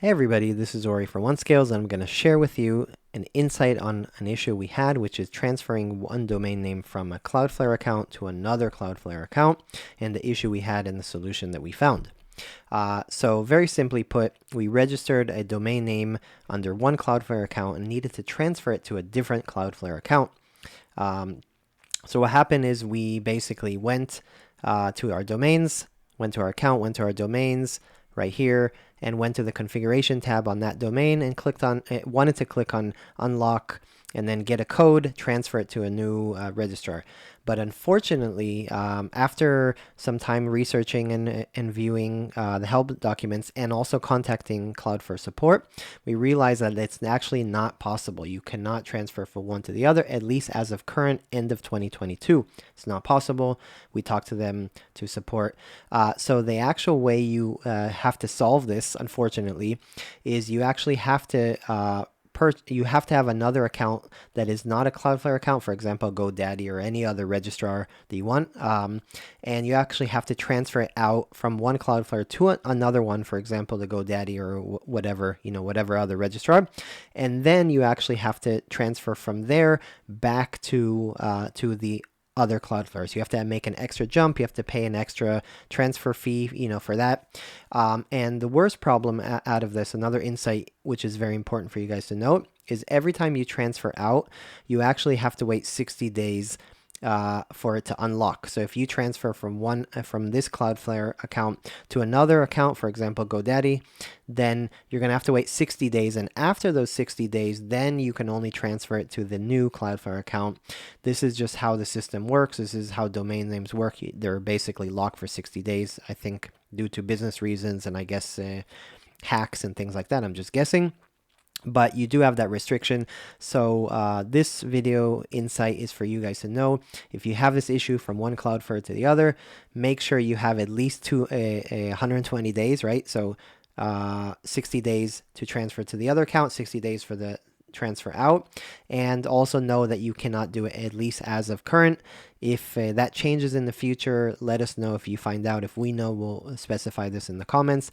Hey everybody, this is Ori for OneScales, and I'm going to share with you an insight on an issue we had, which is transferring one domain name from a Cloudflare account to another Cloudflare account, and the issue we had and the solution that we found. So very simply put, we registered a domain name under one Cloudflare account and needed to transfer it to a different Cloudflare account. So what happened is we basically went to our domains, went to our account, went to our domains right here, and went to the configuration tab on that domain and wanted to click on unlock and then get a code, transfer it to a new registrar. But unfortunately, after some time researching and viewing the help documents and also contacting Cloudflare support, we realized that it's actually not possible. You cannot transfer from one to the other, at least as of current end of 2022. It's not possible. We talked to them to support. So the actual way you have to solve this, unfortunately, is you actually have to have another account that is not a Cloudflare account, for example, GoDaddy or any other registrar that you want. And you actually have to transfer it out from one Cloudflare to another one, for example, the GoDaddy or whatever, whatever other registrar. And then you actually have to transfer from there back to the other Cloudflare. So you have to make an extra jump. You have to pay an extra transfer fee, for that. And the worst problem out of this, another insight, which is very important for you guys to note, is every time you transfer out, you actually have to wait 60 days for it to unlock. So if you transfer from this Cloudflare account to another account, for example, GoDaddy, then you're going to have to wait 60 days. And after those 60 days, then you can only transfer it to the new Cloudflare account. This is just how the system works. This is how domain names work. They're basically locked for 60 days, I think, due to business reasons and I guess hacks and things like that. I'm just guessing. But you do have that restriction. So this video insight is for you guys to know. If you have this issue from one Cloudflare to the other, make sure you have at least 120 days, right? So 60 days to transfer to the other account, 60 days for the transfer out, and also know that you cannot do it at least as of current. If that changes in the future, let us know. If you find out, if we know, we'll specify this in the comments.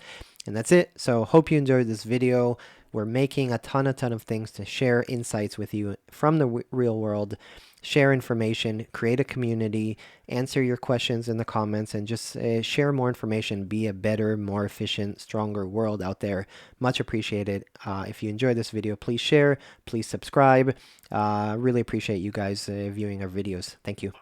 And that's it. So hope you enjoyed this video. We're making a ton of things to share insights with you from the real world, share information, create a community, answer your questions in the comments, and just share more information, be a better, more efficient, stronger world out there. Much appreciated. If you enjoyed this video, please share, please subscribe. Really appreciate you guys viewing our videos. Thank you.